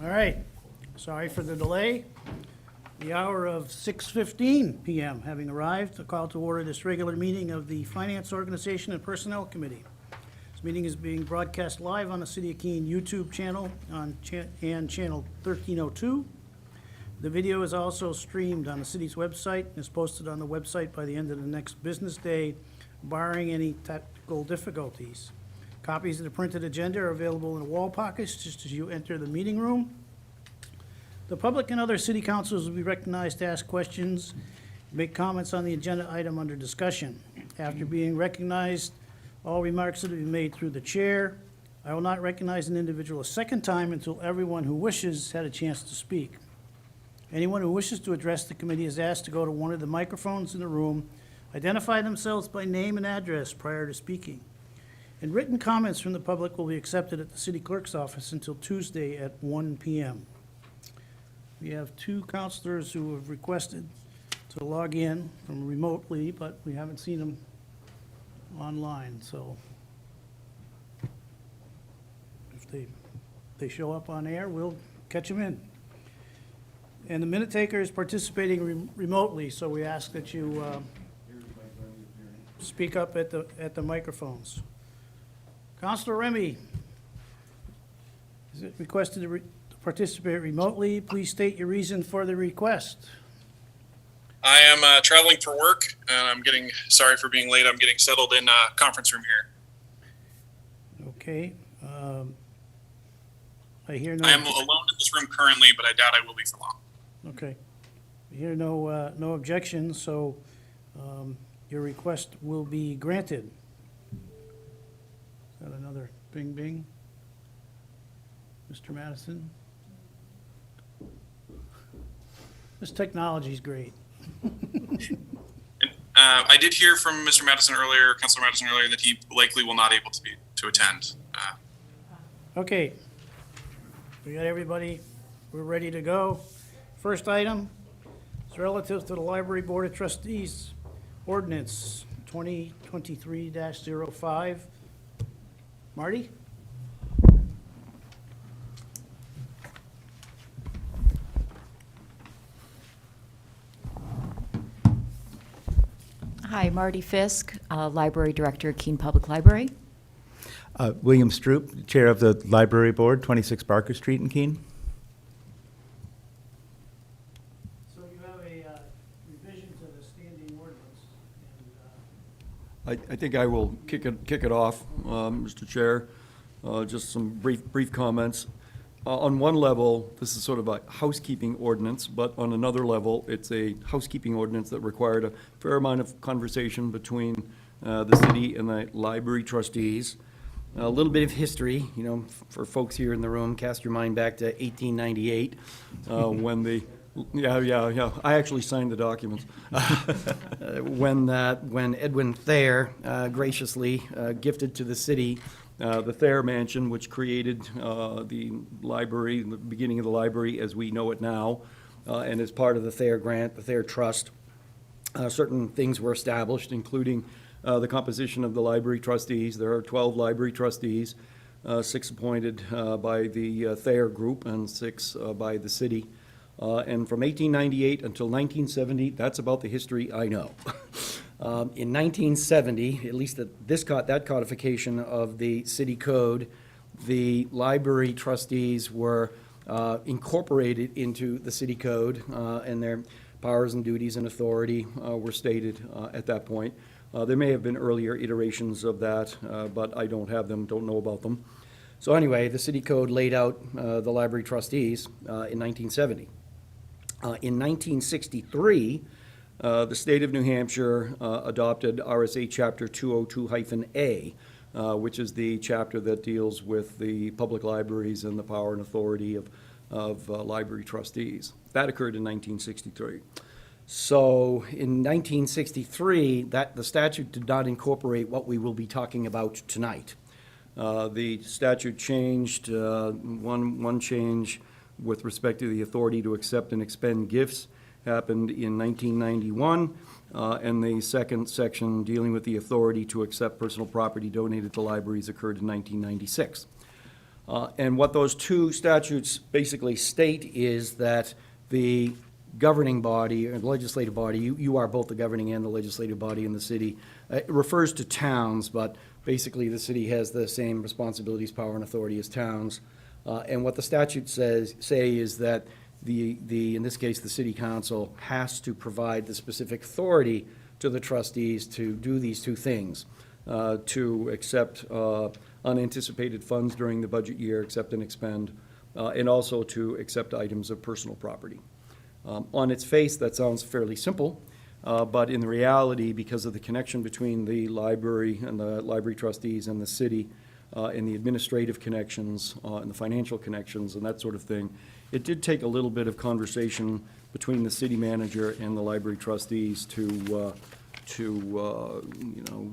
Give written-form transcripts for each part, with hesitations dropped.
All right, sorry for the delay. The hour of 6:15 PM having arrived, a call to order this regular meeting of the Finance Organization and Personnel Committee. This meeting is being broadcast live on the City of Keene YouTube channel and channel 1302. The video is also streamed on the city's website and is posted on the website by the end of the next business day, barring any technical difficulties. Copies of the printed agenda are available in the wall pockets just as you enter the meeting room. The public and other city councilors will be recognized to ask questions, make comments on the agenda item under discussion. After being recognized, all remarks will be made through the chair. I will not recognize an individual a second time until everyone who wishes had a chance to speak. Anyone who wishes to address the committee is asked to go to one of the microphones in the room, identify themselves by name and address prior to speaking. And written comments from the public will be accepted at the city clerk's office until Tuesday at 1 p.m. We have two counselors who have requested to log in from remotely, but we haven't seen them online, so if they show up on air, we'll catch them in. And the minute taker is participating remotely, so we ask that you speak up at the microphones. Councilor Remy is it requested to participate remotely. Please state your reason for the request. I am traveling for work, and sorry for being late. I'm getting settled in a conference room here. Okay. I hear no. I am alone in this room currently, but I doubt I will be for long. Okay. I hear no objections, so your request will be granted. Is that another bing bing? Mr. Madison? This technology's great. I did hear from Mr. Madison earlier, Councilor Madison earlier, that he likely will not able to attend. Okay. We got everybody. We're ready to go. First item is relative to the Library Board of Trustees Ordinance 2023-05. Marty? Hi, Marty Fisk, Library Director at Keene Public Library. William Stroop, Chair of the Library Board, 26 Barker Street in Keene. So you have a revision to the standing ordinance. I think I will kick it off, Mr. Chair. Just some brief comments. On one level, this is sort of a housekeeping ordinance, but on another level, it's a housekeeping ordinance that required a fair amount of conversation between the city and the library trustees. A little bit of history, for folks here in the room, cast your mind back to 1898. When I actually signed the documents. When Edwin Thayer graciously gifted to the city the Thayer Mansion, which created the library, the beginning of the library as we know it now, and as part of the Thayer Grant, the Thayer Trust, certain things were established, including the composition of the library trustees. There are 12 library trustees, 6 appointed by the Thayer Group and 6 by the city. And from 1898 until 1970, that's about the history I know. In 1970, at least that codification of the city code, the library trustees were incorporated into the city code, and their powers and duties and authority were stated at that point. There may have been earlier iterations of that, but I don't have them, don't know about them. So anyway, the city code laid out the library trustees in 1970. In 1963, the state of New Hampshire adopted RSA Chapter 202-A, which is the chapter that deals with the public libraries and the power and authority of library trustees. That occurred in 1963. So in 1963, the statute did not incorporate what we will be talking about tonight. The statute changed, one change with respect to the authority to accept and expend gifts happened in 1991, and the second section dealing with the authority to accept personal property donated to libraries occurred in 1996. And what those two statutes basically state is that the governing body and legislative body, you are both the governing and the legislative body in the city. It refers to towns, but basically the city has the same responsibilities, power, and authority as towns. And what the statutes say is that in this case, the city council has to provide the specific authority to the trustees to do these two things, to accept unanticipated funds during the budget year, accept and expend, and also to accept items of personal property. On its face, that sounds fairly simple, but in reality, because of the connection between the library and the library trustees and the city, and the administrative connections, and the financial connections and that sort of thing, it did take a little bit of conversation between the city manager and the library trustees to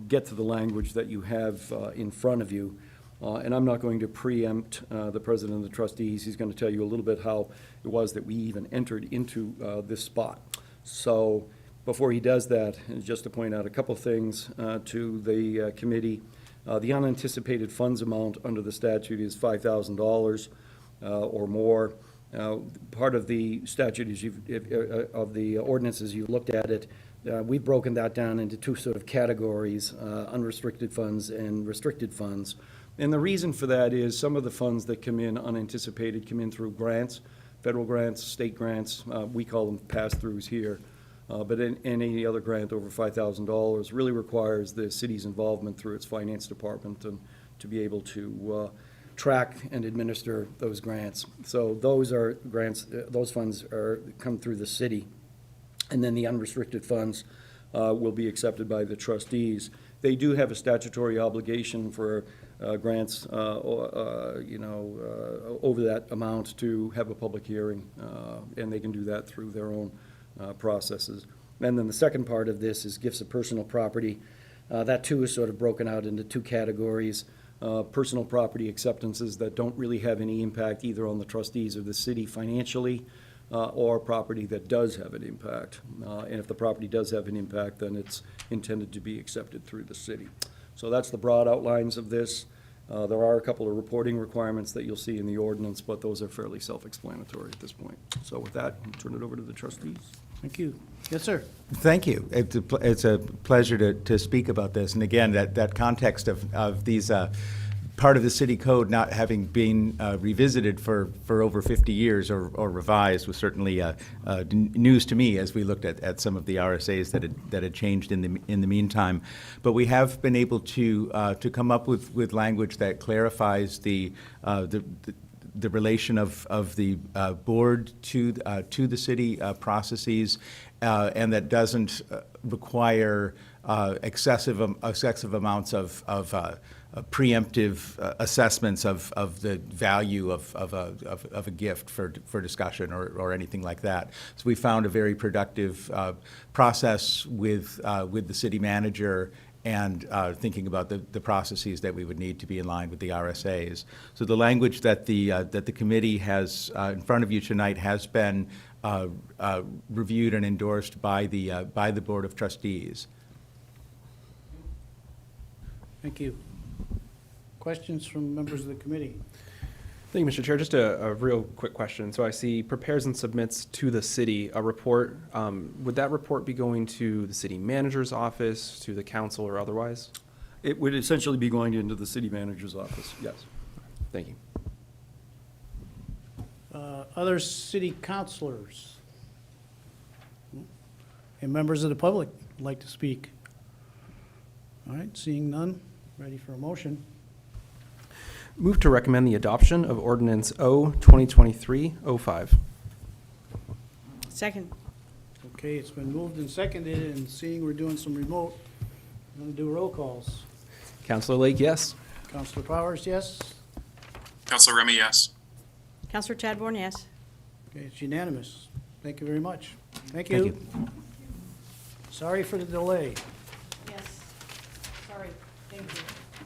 get to the language that you have in front of you. And I'm not going to preempt the president of the trustees. He's going to tell you a little bit how it was that we even entered into this spot. So before he does that, just to point out a couple things to the committee, the unanticipated funds amount under the statute is $5,000 or more. Part of the statute is of the ordinances, you looked at it, we've broken that down into two sort of categories, unrestricted funds and restricted funds. And the reason for that is some of the funds that come in unanticipated come in through grants, federal grants, state grants, we call them pass-throughs here. But any other grant over $5,000 really requires the city's involvement through its finance department and to be able to track and administer those grants. So those are grants, those funds come through the city. And then the unrestricted funds will be accepted by the trustees. They do have a statutory obligation for grants, over that amount to have a public hearing, and they can do that through their own processes. And then the second part of this is gifts of personal property. That too is sort of broken out into two categories. Personal property acceptances that don't really have any impact either on the trustees or the city financially, or property that does have an impact. And if the property does have an impact, then it's intended to be accepted through the city. So that's the broad outlines of this. There are a couple of reporting requirements that you'll see in the ordinance, but those are fairly self-explanatory at this point. So with that, I'll turn it over to the trustees. Thank you. Yes, sir. Thank you. It's a pleasure to speak about this. And again, that context of these, part of the city code not having been revisited for over 50 years or revised was certainly news to me as we looked at some of the RSAs that had changed in the meantime. But we have been able to come up with language that clarifies the relation of the board to the city processes, and that doesn't require excessive amounts of preemptive assessments of the value of a gift for discussion or anything like that. So we found a very productive process with the city manager and thinking about the processes that we would need to be in line with the RSAs. So the language that the committee has in front of you tonight has been reviewed and endorsed by the Board of Trustees. Thank you. Questions from members of the committee? Thank you, Mr. Chair. Just a real quick question. So I see prepares and submits to the city a report. Would that report be going to the city manager's office, to the council, or otherwise? It would essentially be going into the city manager's office, yes. Thank you. Other city councilors and members of the public would like to speak? All right, seeing none, ready for a motion. Move to recommend the adoption of Ordinance O 2023-05. Second. Okay, it's been moved and seconded, and seeing we're doing some remote, I'm going to do roll calls. Councilor Lake, yes. Councilor Powers, yes? Councilor Remy, yes. Counselor Chadbourne, yes. Okay, it's unanimous. Thank you very much. Thank Thank you. Sorry for the delay. Yes. Sorry. Thank you.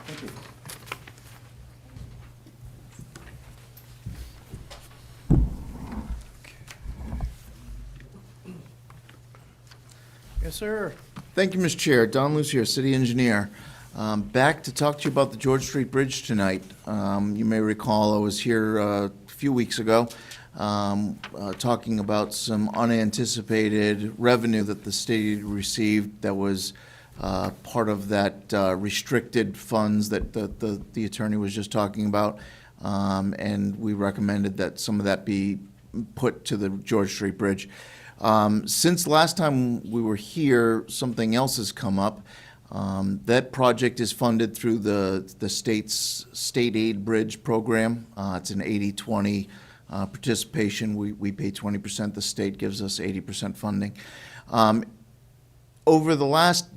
Thank you. Yes, sir. Thank you, Mr. Chair. Don Lucier, City Engineer. Back to talk to you about the George Street Bridge tonight. You may recall I was here a few weeks ago talking about some unanticipated revenue that the state received that was part of that restricted funds that the attorney was just talking about. And we recommended that some of that be put to the George Street Bridge. Since last time we were here, something else has come up. That project is funded through the state's state aid bridge program. It's an 80-20 participation. We pay 20%. The state gives us 80% funding. Over the last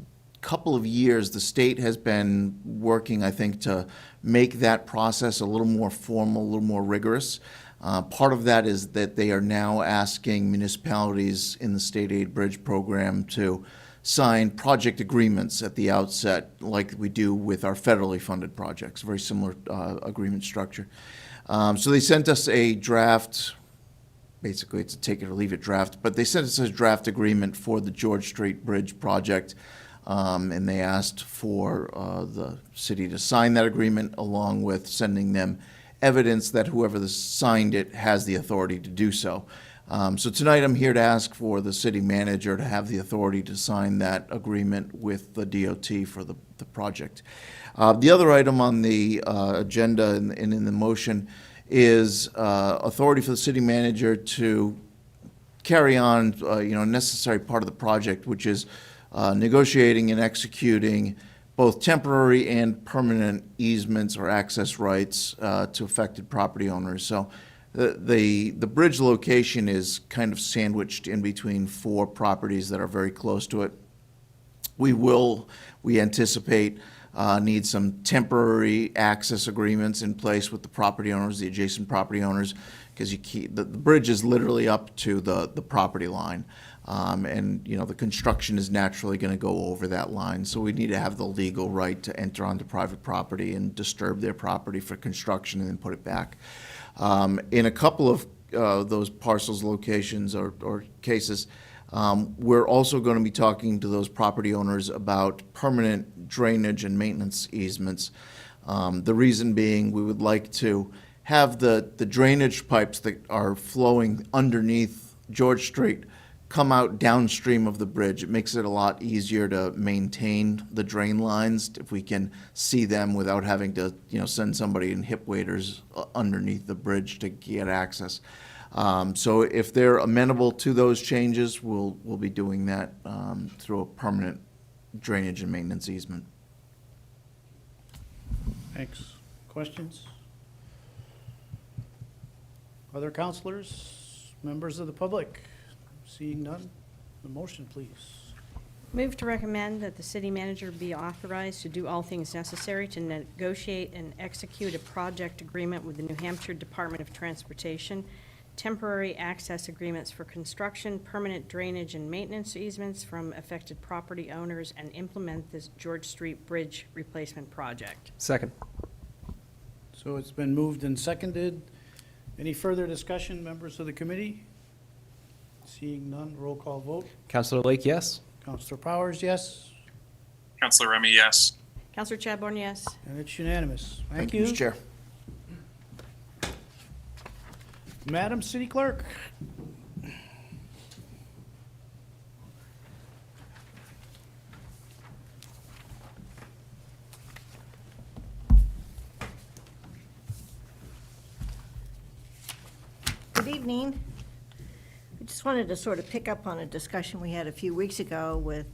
couple of years, the state has been working, I think, to make that process a little more formal, a little more rigorous. Part of that is that they are now asking municipalities in the state aid bridge program to sign project agreements at the outset, like we do with our federally funded projects, very similar agreement structure. So they sent us a draft, basically it's a take it or leave it draft, but they sent us a draft agreement for the George Street Bridge project, and they asked for the city to sign that agreement along with sending them evidence that whoever signed it has the authority to do so. So tonight I'm here to ask for the city manager to have the authority to sign that agreement with the DOT for the project. The other item on the agenda and in the motion is authority for the city manager to carry on, a necessary part of the project, which is negotiating and executing both temporary and permanent easements or access rights to affected property owners. So the bridge location is kind of sandwiched in between 4 properties that are very close to it. We anticipate need some temporary access agreements in place with the property owners, the adjacent property owners, because the bridge is literally up to the property line. And the construction is naturally going to go over that line. So we need to have the legal right to enter onto private property and disturb their property for construction and then put it back. In a couple of those parcels, locations, or cases, we're also going to be talking to those property owners about permanent drainage and maintenance easements. The reason being, we would like to have the drainage pipes that are flowing underneath George Street come out downstream of the bridge. It makes it a lot easier to maintain the drain lines if we can see them without having to, send somebody in hip waders underneath the bridge to get access. So if they're amenable to those changes, we'll be doing that through a permanent drainage and maintenance easement. Thanks. Questions? Other counselors, members of the public? Seeing none, the motion, please. Move to recommend that the city manager be authorized to do all things necessary to negotiate and execute a project agreement with the New Hampshire Department of Transportation, temporary access agreements for construction, permanent drainage and maintenance easements from affected property owners, and implement this George Street Bridge replacement project. Second. So it's been moved and seconded. Any further discussion, members of the committee? Seeing none, roll call vote. Councilor Lake, yes. Counselor Powers, yes, Councilor Remy, yes. Counselor Chadbourne, yes. and it's unanimous. Thank you. Mr. Chair. Madam City Clerk. Good evening. I just wanted to sort of pick up on a discussion we had a few weeks ago with,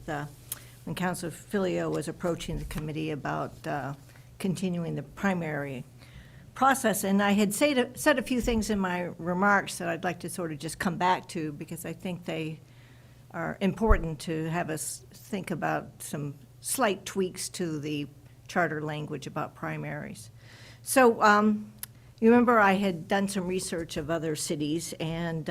when Councilor Filio was approaching the committee about continuing the primary process. And I had said a few things in my remarks that I'd like to sort of just come back to, because I think they are important to have us think about some slight tweaks to the charter language about primaries. So you remember I had done some research of other cities, and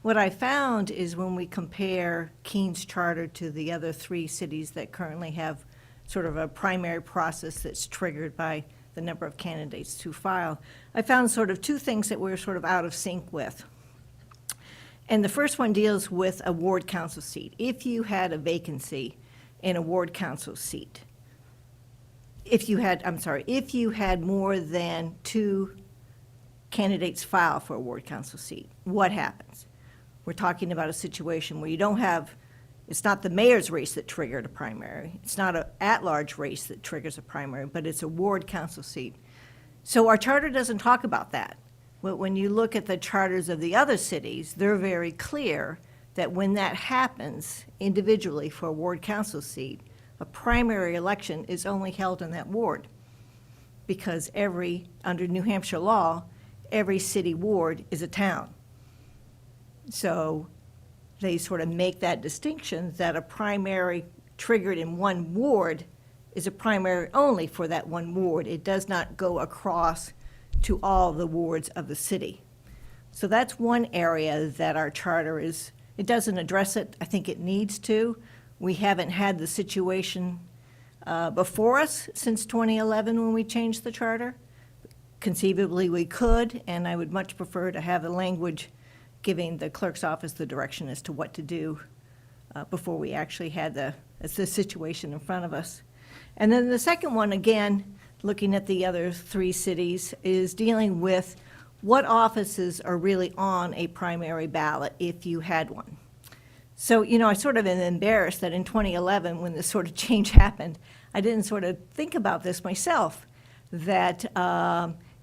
what I found is when we compare Keene's charter to the other 3 cities that currently have sort of a primary process that's triggered by the number of candidates to file, I found sort of 2 things that we're sort of out of sync with. And the first one deals with a ward council seat. If you had a vacancy in a ward council seat, if you had, I'm sorry, if you had more than 2 candidates file for a ward council seat, what happens? We're talking about a situation where you don't have, it's not the mayor's race that triggered a primary. It's not an at-large race that triggers a primary, but it's a ward council seat. So our charter doesn't talk about that. But when you look at the charters of the other cities, they're very clear that when that happens individually for a ward council seat, a primary election is only held in that ward. Because under New Hampshire law, every city ward is a town. So they sort of make that distinction that a primary triggered in one ward is a primary only for that one ward. It does not go across to all the wards of the city. So that's one area that our charter it doesn't address it. I think it needs to. We haven't had the situation before us since 2011 when we changed the charter. Conceivably, we could, and I would much prefer to have the language giving the clerk's office the direction as to what to do before we actually had the situation in front of us. And then the second one, again, looking at the other 3 cities, is dealing with what offices are really on a primary ballot if you had one. So, I sort of am embarrassed that in 2011, when this sort of change happened, I didn't sort of think about this myself, that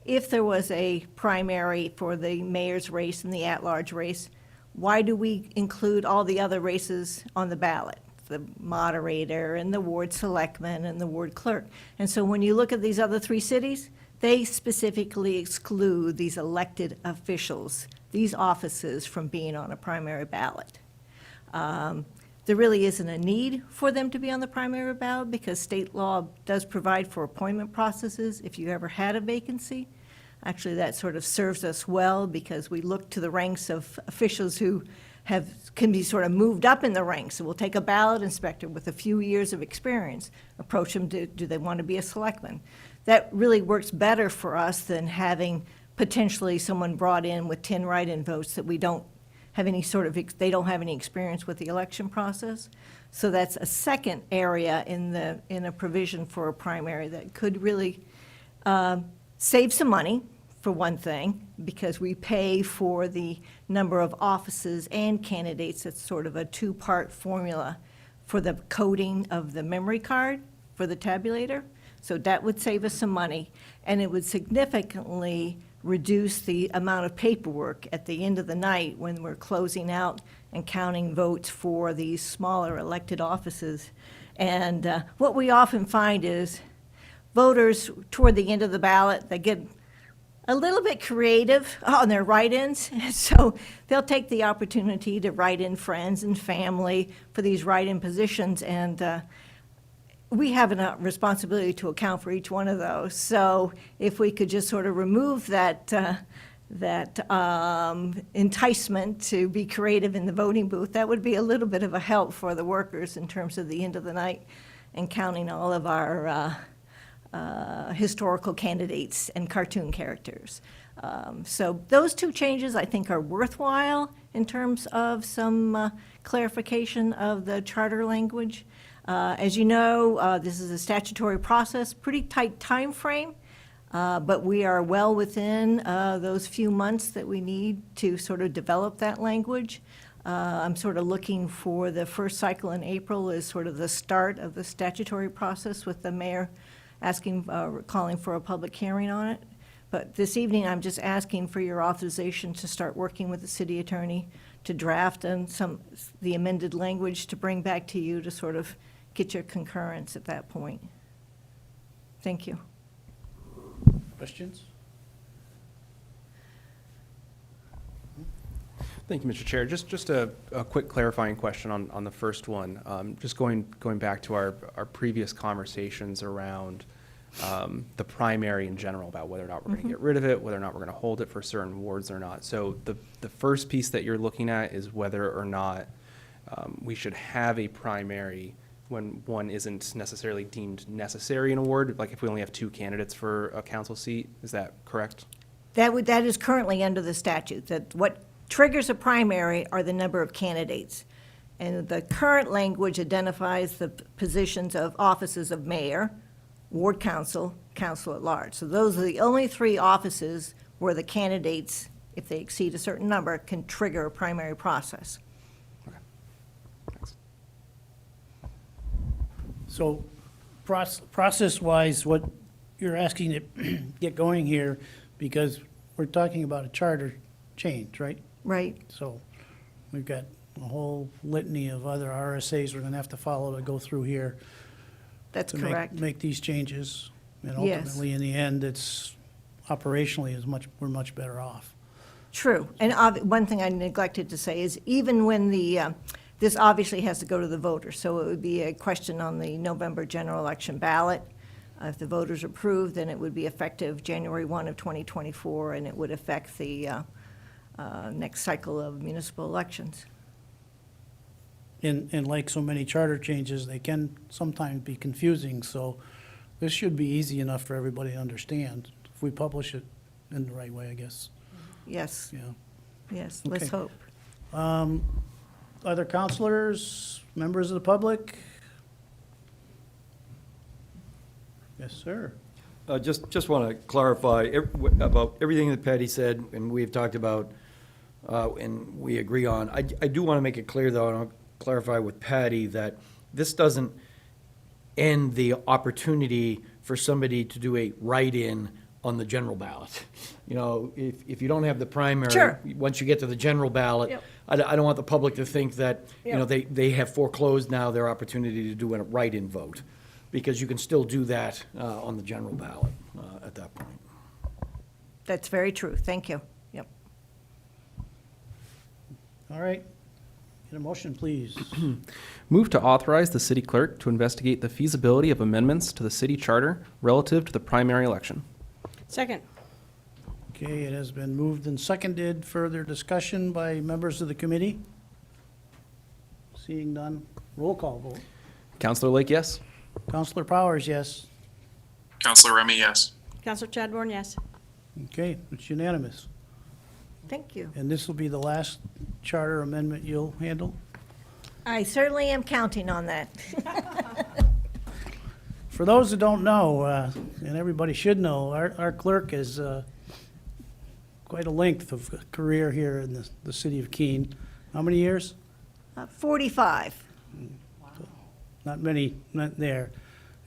if there was a primary for the mayor's race and the at-large race, why do we include all the other races on the ballot? The moderator and the ward selectman and the ward clerk. And so when you look at these other 3 cities, they specifically exclude these elected officials, these offices, from being on a primary ballot. There really isn't a need for them to be on the primary ballot because state law does provide for appointment processes if you ever had a vacancy. Actually, that sort of serves us well because we look to the ranks of officials who can be sort of moved up in the ranks. So we'll take a ballot inspector with a few years of experience, approach them, do they want to be a selectman? That really works better for us than having potentially someone brought in with 10 write-in votes that we don't have any they don't have any experience with the election process. So that's a second area in a provision for a primary that could really save some money, for one thing, because we pay for the number of offices and candidates. It's sort of a 2-part formula for the coding of the memory card for the tabulator. So that would save us some money, and it would significantly reduce the amount of paperwork at the end of the night when we're closing out and counting votes for these smaller elected offices. And what we often find is voters, toward the end of the ballot, they get a little bit creative on their write-ins. So they'll take the opportunity to write in friends and family for these write-in positions. And we have a responsibility to account for each one of those. So if we could just sort of remove that enticement to be creative in the voting booth, that would be a little bit of a help for the workers in terms of the end of the night and counting all of our historical candidates and cartoon characters. So those 2 changes, I think, are worthwhile in terms of some clarification of the charter language. As you know, this is a statutory process, pretty tight time frame, but we are well within those few months that we need to sort of develop that language. I'm sort of looking for the first cycle in April as sort of the start of the statutory process with the mayor calling for a public hearing on it. But this evening, I'm just asking for your authorization to start working with the city attorney to draft the amended language to bring back to you to sort of get your concurrence at that point. Thank you. Questions? Thank you, Mr. Chair. Just a quick clarifying question on the first one. Just going back to our previous conversations around the primary in general, about whether or not we're going to get rid of it, whether or not we're going to hold it for certain wards or not. So the first piece that you're looking at is whether or not we should have a primary when one isn't necessarily deemed necessary in a ward, like if we only have 2 candidates for a council seat. Is that correct? That is currently under the statute, that what triggers a primary are the number of candidates. And the current language identifies the positions of offices of mayor, ward council, council at large. So those are the only three offices where the candidates, if they exceed a certain number, can trigger a primary process. So process-wise, what you're asking to get going here, because we're talking about a charter change, right? Right. So we've got a whole litany of other RSAs we're going to have to follow to go through here. That's to correct. make these changes. And Yes. ultimately, in the end, it's operationally we're much better off. True. And one thing I neglected to say is even when this obviously has to go to the voters, so it would be a question on the November general election ballot. If the voters approve, then it would be effective January 1 of 2024, and it would affect the next cycle of municipal elections. And like so many charter changes, they can sometimes be confusing, so this should be easy enough for everybody to understand if we publish it in the right way, I guess. Yes, Yeah. yes, let's Okay. hope. Other counselors, members of the public? Yes, sir. Just want to clarify about everything that Patty said, and we've talked about, and we agree on. I do want to make it clear, though, and I'll clarify with Patty, that this doesn't end the opportunity for somebody to do a write-in on the general ballot. You know, if you don't have the primary. Sure. Once you get to the general ballot, Yep. I don't want the public to think that, you know, Yep. they have foreclosed now their opportunity to do a write-in vote, because you can still do that on the general ballot at that point. That's very true. Thank you. Yep. All right. Get a motion, please. Move to authorize the city clerk to investigate the feasibility of amendments to the city charter relative to the primary election. Second. Okay, it has been moved and seconded. Further discussion by members of the committee? Seeing none, roll call vote. Counselor Lake, yes. Counselor Powers, yes. Counselor Remy, yes. Counselor Chadbourne, yes. Okay, it's unanimous. Thank you. And this will be the last charter amendment you'll handle? I certainly am counting on that. For those that don't know, and everybody should know, our clerk has quite a length of career here in the city of Keene. How many years? 45. Not many, not there.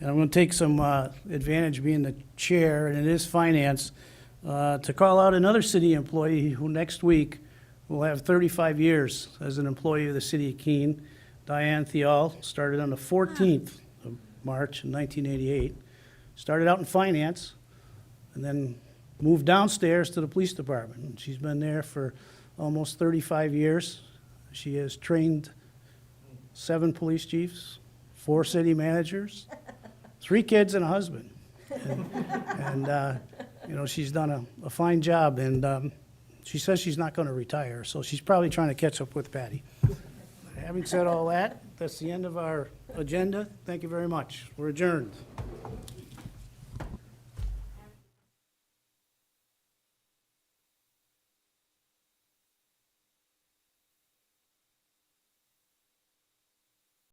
And I'm going to take some advantage being the chair, and it is finance, to call out another city employee who next week will have 35 years as an employee of the city of Keene. Diane Thial started on the 14th of March in 1988. Started out in finance and then moved downstairs to the police department. And she's been there for almost 35 years. She has trained 7 police chiefs, 4 city managers, 3 kids and a husband. And you know, she's done a fine job, and she says she's not going to retire, so she's probably trying to catch up with Patty. Having said all that, that's the end of our agenda. Thank you very much. We're adjourned.